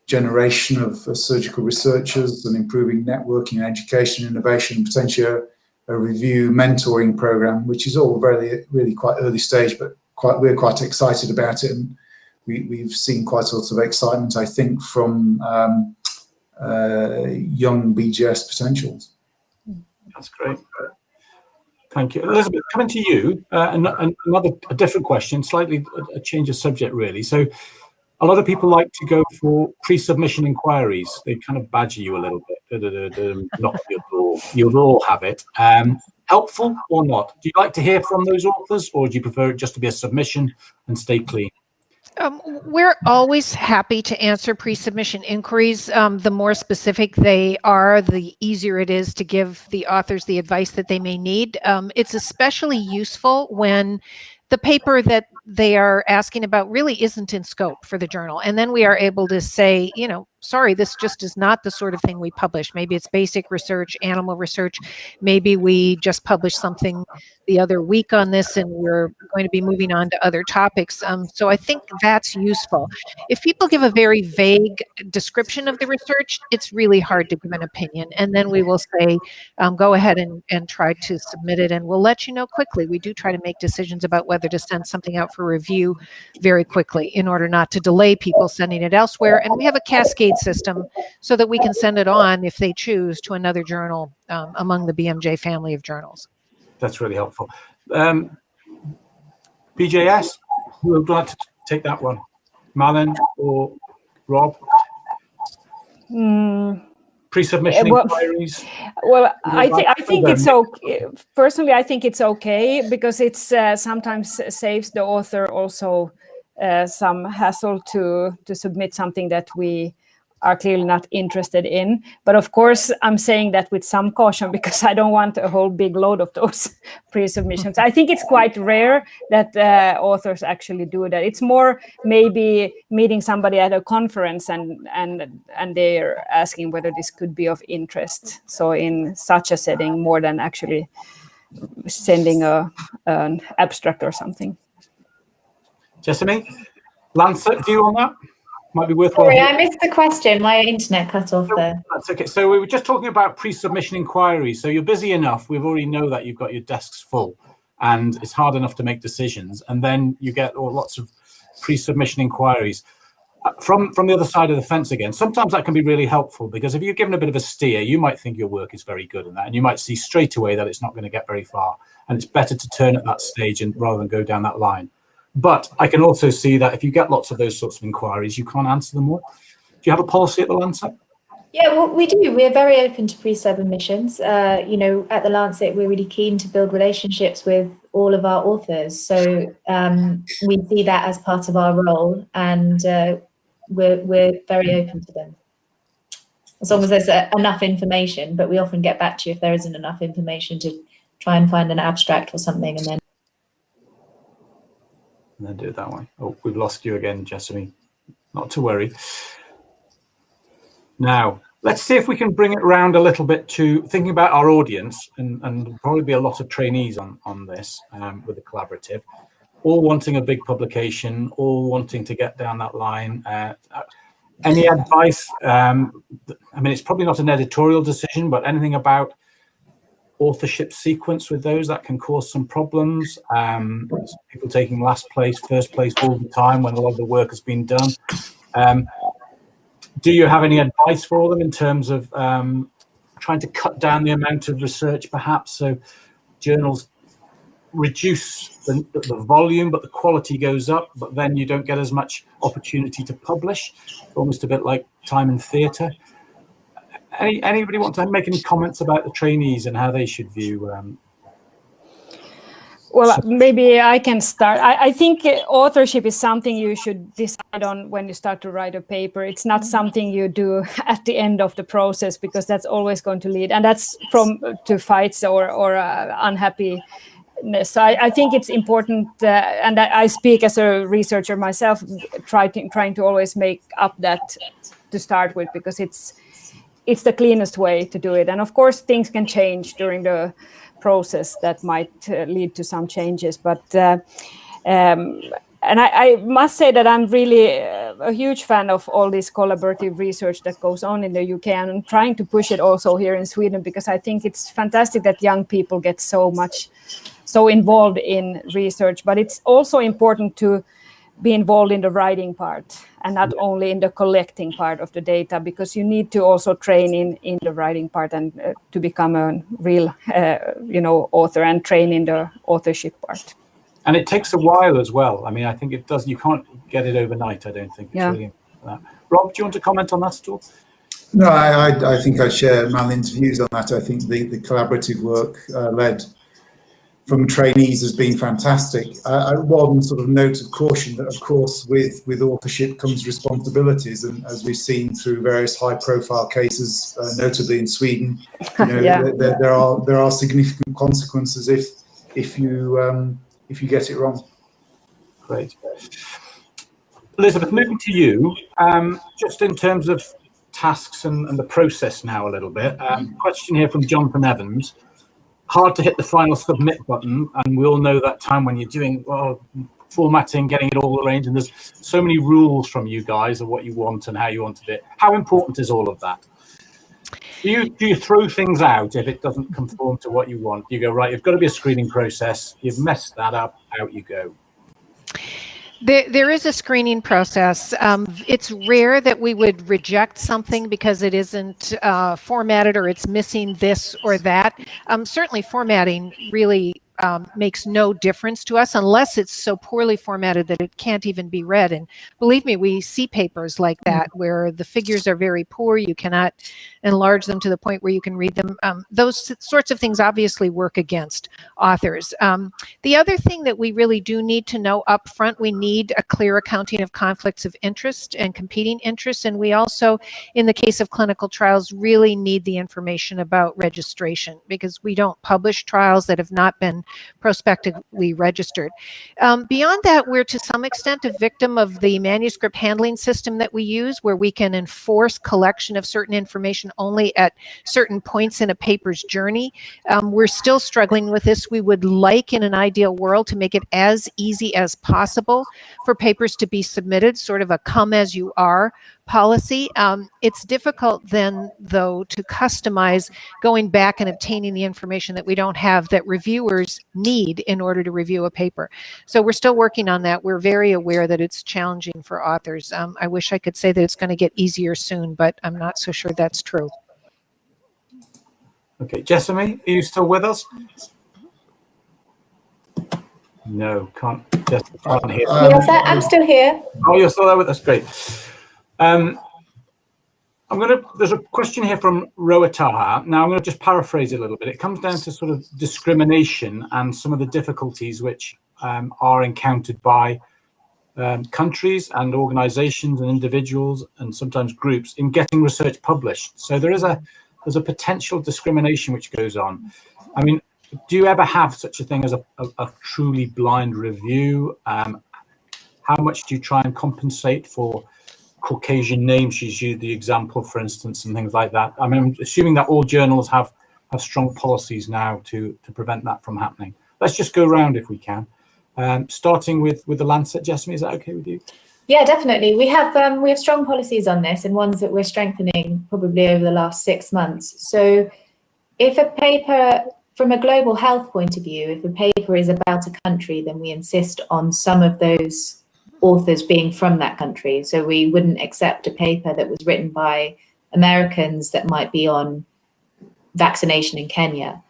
generation of surgical researchers and improving networking, education, innovation, and potentially a review mentoring program, which is all really quite early stage, but we're quite excited about it, and we've seen quite a lot of excitement, I think, from young BGS potentials. That's great. Thank you. Elizabeth, coming to you, a different question, slightly a change of subject, really. So a lot of people like to go for pre-submission inquiries. They kind of badger you a little bit. Knock your door. You'll all have it. Helpful or not? Do you like to hear from those authors, or do you prefer it just to be a submission and stay clean? We're always happy to answer pre-submission inquiries. The more specific they are, the easier it is to give the authors the advice that they may need. It's especially useful when the paper that they are asking about really isn't in scope for the journal. And then we are able to say, sorry, this just is not the sort of thing we publish. Maybe it's basic research, animal research. Maybe we just published something the other week on this and we're going to be moving on to other topics. So I think that's useful. If people give a very vague description of the research, it's really hard to give an opinion. And then we will say, go ahead and try to submit it, and we'll let you know quickly. We do try to make decisions about whether to send something out for review very quickly in order not to delay people sending it elsewhere. And we have a cascade system so that we can send it on, if they choose, to another journal among the BMJ family of journals. That's really helpful. BJS, who would like to take that one? Malin or Rob? Pre-submission inquiries? Well, I think it's okay. Personally, I think it's okay, because it's sometimes saves the author also some hassle to submit something that we are clearly not interested in. But of course, I'm saying that with some caution, because I don't want a whole big load of those pre-submissions. I think it's quite rare that authors actually do that. It's more maybe meeting somebody at a conference and they're asking whether this could be of interest. So in such a setting, more than actually sending an abstract or something. Jessamy, Lancet view on that? Might be worthwhile. Sorry, I missed the question. My internet cut off there. That's okay. So we were just talking about pre-submission inquiries. So you're busy enough. We already know that you've got your desks full and it's hard enough to make decisions. And then you get lots of pre-submission inquiries. From the other side of the fence again, sometimes that can be really helpful, because if you're given a bit of a steer, you might think your work is very good in that, and you might see straight away that it's not going to get very far. And it's better to turn at that stage and rather than go down that line. But I can also see that if you get lots of those sorts of inquiries, you can't answer them all. Do you have a policy at the Lancet? Yeah, well, we do. We're very open to pre-submissions. You know, at the Lancet, we're really keen to build relationships with all of our authors. So we see that as part of our role, and we're very open to them. As long as there's enough information, but we often get back to you if there isn't enough information to try and find an abstract or something, and then do it that way. Oh, we've lost you again, Jessamy. Not to worry. Now, let's see if we can bring it around a little bit to thinking about our audience, and there'll probably be a lot of trainees on this with the collaborative, all wanting a big publication, all wanting to get down that line. Any advice? I mean, it's probably not an editorial decision, but anything about authorship sequence with those that can cause some problems? People taking last place, first place all the time when a lot of the work has been done. Do you have any advice for them in terms of trying to cut down the amount of research, perhaps, so journals reduce the volume, but the quality goes up, but then you don't get as much opportunity to publish? Almost a bit like time in theatre. Anybody want to make any comments about the trainees and how they should view? Well, maybe I can start. I think authorship is something you should decide on when you start to write a paper. It's not something you do at the end of the process, because that's always going to lead, and that's to fights or unhappiness. So I think it's important, and I speak as a researcher myself, trying to always make up that to start with, because it's the cleanest way to do it. And of course, things can change during the process that might lead to some changes. But and I must say that I'm really a huge fan of all this collaborative research that goes on in the UK, and I'm trying to push it also here in Sweden, because I think it's fantastic that young people get so involved in research. But it's also important to be involved in the writing part and not only in the collecting part of the data, because you need to also train in the writing part and to become a real author, and train in the authorship part. And it takes a while as well. I mean, I think it does. You can't get it overnight, I don't think. It's really Rob, do you want to comment on that at all? No, I think I share Malin's views on that. I think the collaborative work led from trainees has been fantastic. One sort of note of caution that, of course, with authorship comes responsibilities, and as we've seen through various high-profile cases, notably in Sweden, there are significant consequences if you get it wrong. Great, Elizabeth. Moving to you, just in terms of tasks and the process now a little bit. Question here from Jonathan Evans. Hard to hit the final submit button, and we all know that time when you're doing formatting, getting it all arranged, and there's so many rules from you guys of what you want and how you wanted it. How important is all of that? Do you throw things out if it doesn't conform to what you want? You go, right, you've got to be a screening process. You've messed that up, out you go. There is a screening process. It's rare that we would reject something because it isn't formatted or it's missing this or that. Certainly formatting really makes no difference to us unless it's so poorly formatted that it can't even be read. And believe me, we see papers like that where the figures are very poor. You cannot enlarge them to the point where you can read them. Those sorts of things obviously work against authors. The other thing that we really do need to know up front, we need a clear accounting of conflicts of interest and competing interests. And we also, in the case of clinical trials, really need the information about registration, because we don't publish trials that have not been prospectively registered. Beyond that, we're to some extent a victim of the manuscript handling system that we use, where we can enforce collection of certain information only at certain points in a paper's journey. We're still struggling with this. We would like, in an ideal world, to make it as easy as possible for papers to be submitted, sort of a come as you are policy. It's difficult then, though, to customize going back and obtaining the information that we don't have that reviewers need in order to review a paper. So we're still working on that. We're very aware that it's challenging for authors. I wish I could say that it's going to get easier soon, but I'm not so sure that's true. Okay, Jessamy, are you still with us? No, can't hear. Yes, I'm still here. Oh, you're still there with us. Great. I'm There's a question here from Roataha. Now I'm going to just paraphrase it a little bit. It comes down to sort of discrimination and some of the difficulties which are encountered by countries and organizations and individuals and sometimes groups in getting research published. So there's a potential discrimination which goes on. I mean, do you ever have such a thing as a truly blind review? How much do you try and compensate for Caucasian names? She's used the example, for instance, and things like that. I mean, I'm assuming that all journals have strong policies now to prevent that from happening. Let's just go around if we can. Starting with the Lancet. Jessamy, is that okay with you? Yeah, definitely. We have strong policies on this, and ones that we're strengthening probably over the last 6 months. So if a paper, from a global health point of view, if a paper is about a country, then we insist on some of those authors being from that country. So we wouldn't accept a paper that was written by Americans that might be on vaccination in Kenya.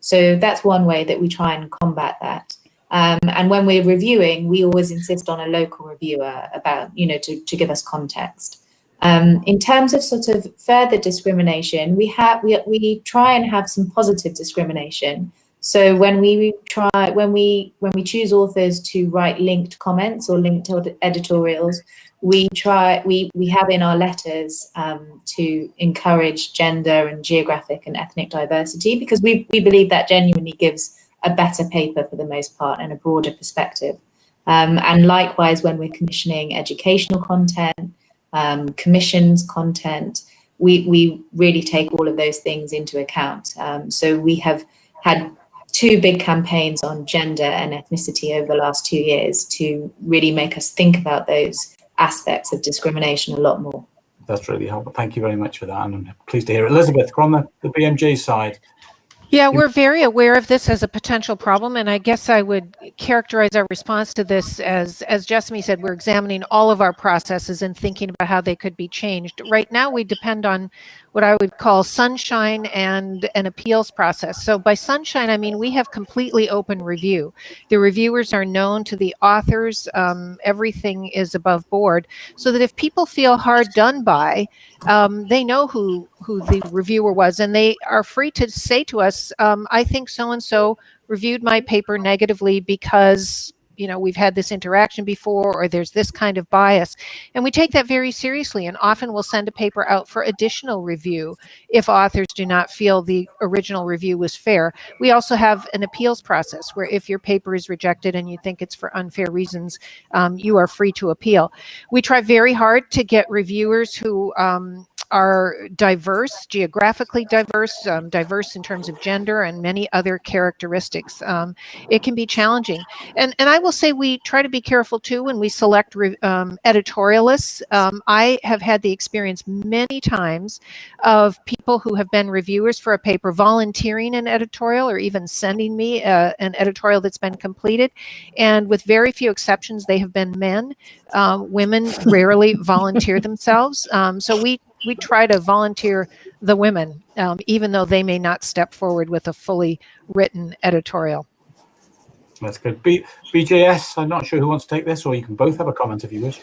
So that's one way that we try and combat that. And when we're reviewing, we always insist on a local reviewer about, to give us context. In terms of sort of further discrimination, we try and have some positive discrimination. So when we choose authors to write linked comments or linked editorials, we have in our letters to encourage gender and geographic and ethnic diversity, because we believe that genuinely gives a better paper for the most part and a broader perspective. And likewise, when we're commissioning educational content, commissions content, we really take all of those things into account. So we have had 2 big campaigns on gender and ethnicity over the last 2 years to really make us think about those aspects of discrimination a lot more. That's really helpful. Thank you very much for that. And I'm pleased to hear it. Elizabeth, on the BMJ side. Yeah, we're very aware of this as a potential problem, and I guess I would characterize our response to this as Jessamy said, we're examining all of our processes and thinking about how they could be changed. Right now, we depend on what I would call sunshine and an appeals process. So by sunshine, I mean we have completely open review. The reviewers are known to the authors. Everything is above board, so that if people feel hard done by, they know who the reviewer was, and they are free to say to us, I think so-and-so reviewed my paper negatively because, we've had this interaction before, or there's this kind of bias. And we take that very seriously, and often we'll send a paper out for additional review if authors do not feel the original review was fair. We also have an appeals process where if your paper is rejected and you think it's for unfair reasons, you are free to appeal. We try very hard to get reviewers who are diverse, geographically diverse, diverse in terms of gender and many other characteristics. It can be challenging. And I will say we try to be careful too when we select editorialists. I have had the experience many times of people who have been reviewers for a paper volunteering an editorial or even sending me an editorial that's been completed. And with very few exceptions, they have been men. Women rarely volunteer themselves. So we try to volunteer the women, even though they may not step forward with a fully written editorial. That's good. BJS, I'm not sure who wants to take this, or you can both have a comment if you wish.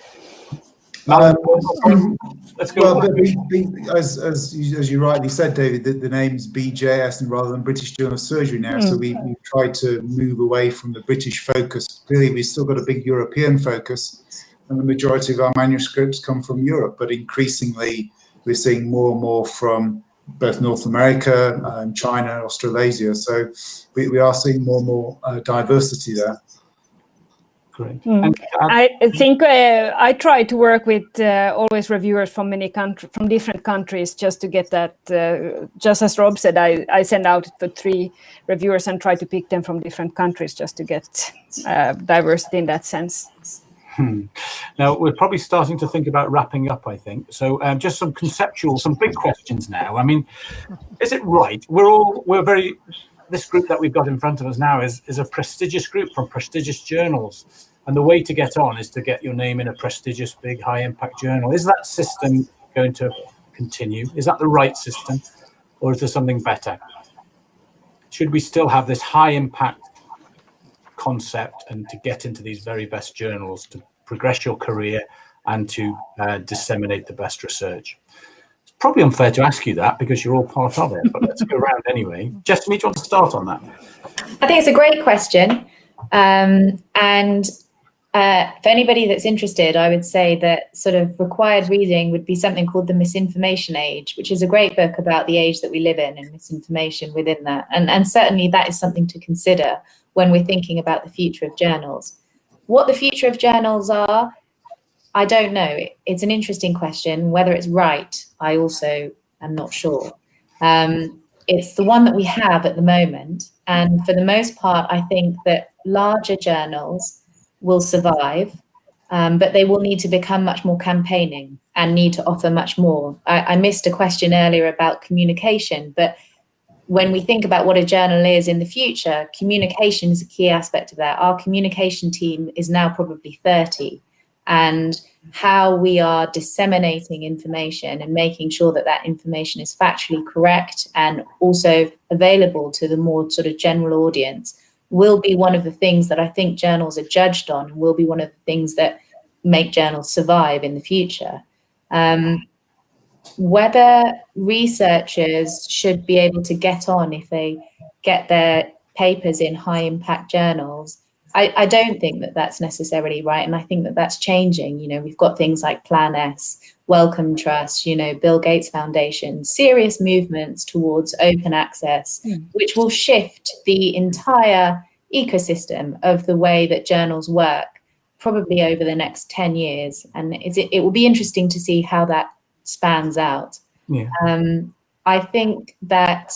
Let's go. Well, as you rightly said, David, the name's BJS and rather than British Journal of Surgery now. So we've tried to move away from the British focus. Clearly, we've still got a big European focus, and the majority of our manuscripts come from Europe. But increasingly, we're seeing more and more from both North America and China, Australasia. So we are seeing more and more diversity there. Great. I think I try to work with always reviewers from from different countries, just to get that. Just as Rob said, I send out for 3 reviewers and try to pick them from different countries, just to get diversity in that sense. Now we're probably starting to think about wrapping up, I think. So just some big questions now. I mean, is it right? This group that we've got in front of us now is a prestigious group from prestigious journals. And the way to get on is to get your name in a prestigious, big, high impact journal. Is that system going to continue? Is that the right system? Or is there something better? Should we still have this high impact concept and to get into these very best journals to progress your career and to disseminate the best research? probably unfair to ask you that because you're all part of it, but let's go around anyway. Jess, do you want to start on that? I think it's a great question. For anybody that's interested, I would say that sort of required reading would be something called The Misinformation Age, which is a great book about the age that we live in and misinformation within that. And certainly that is something to consider when we're thinking about the future of journals. What the future of journals are, I don't know. It's an interesting question. Whether it's right, I also am not sure. It's the one that we have at the moment. And for the most part, I think that larger journals will survive, but they will need to become much more campaigning and need to offer much more. I missed a question earlier about communication, but when we think about what a journal is in the future, communication is a key aspect of that. Our communication team is now probably 30, and how we are disseminating information and making sure that that information is factually correct and also available to the more sort of general audience will be one of the things that I think journals are judged on, and will be one of the things that make journals survive in the future. Whether researchers should be able to get on if they get their papers in high impact journals, I don't think that that's necessarily right. And I think that that's changing. You know, we've got things like Plan S, Wellcome Trust, you know, Bill Gates Foundation, serious movements towards open access, which will shift the entire ecosystem of the way that journals work probably over the next 10 years. And it will be interesting to see how that spans out. Yeah. I think that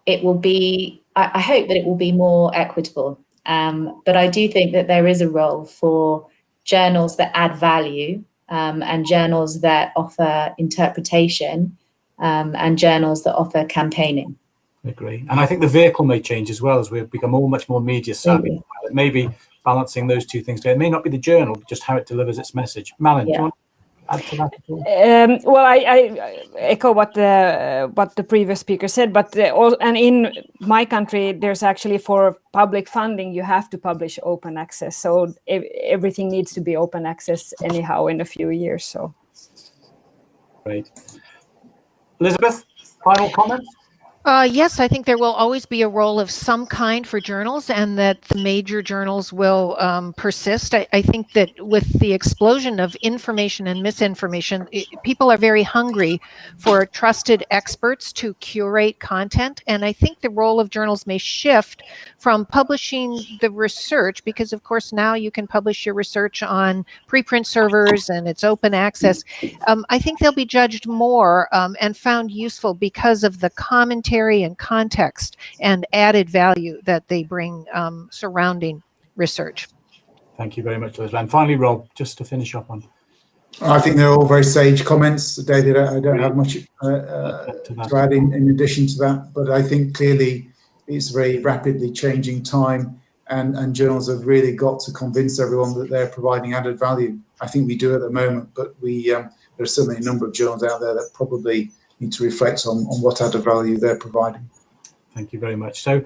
it will be, I hope that it will be more equitable. But I do think that there is a role for journals that add value, and journals that offer interpretation, and journals that offer campaigning. I agree. And I think the vehicle may change as well as we become much more media savvy. Maybe balancing those two things together. It may not be the journal, but just how it delivers its message. Malin, do you want to add to that at all? Well, I echo what the previous speaker said, but and in my country, there's actually, for public funding, you have to publish open access. So everything needs to be open access anyhow in a few years. So, great. Elizabeth, final comments? Yes, I think there will always be a role of some kind for journals, and that the major journals will persist. I think that with the explosion of information and misinformation, people are very hungry for trusted experts to curate content. And I think the role of journals may shift from publishing the research, because of course now you can publish your research on preprint servers and it's open access. I think they'll be judged more and found useful because of the commentary and context and added value that they bring surrounding research. Thank you very much, Elizabeth. And finally, Rob, just to finish up on. I think they're all very sage comments, David. I don't have much to add in addition to that, but I think clearly it's a very rapidly changing time, and journals have really got to convince everyone that they're providing added value. I think we do at the moment, but there's certainly a number of journals out there that probably need to reflect on what added value they're providing. Thank you very much. So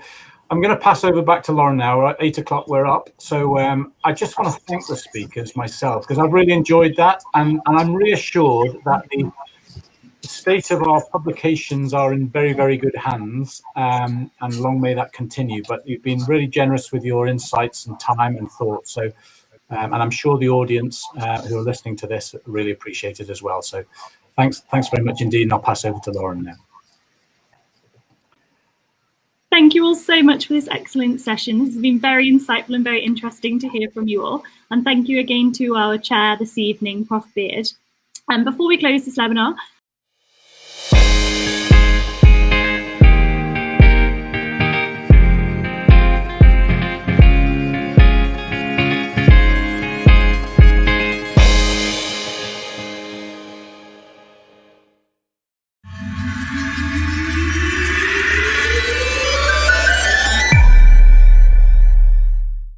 I'm going to pass over back to Lauren now. At 8 o'clock, we're up. So I just want to thank the speakers myself, because I've really enjoyed that. And I'm reassured that the state of our publications are in very, very good hands, and long may that continue. But you've been really generous with your insights and time and thought. So, and I'm sure the audience who are listening to this really appreciate it as well. So thanks very much indeed. And I'll pass over to Lauren now. Thank you all so much for this excellent session. This has been very insightful and very interesting to hear from you all. And thank you again to our chair this evening, Prof. Beard. And before we close this webinar,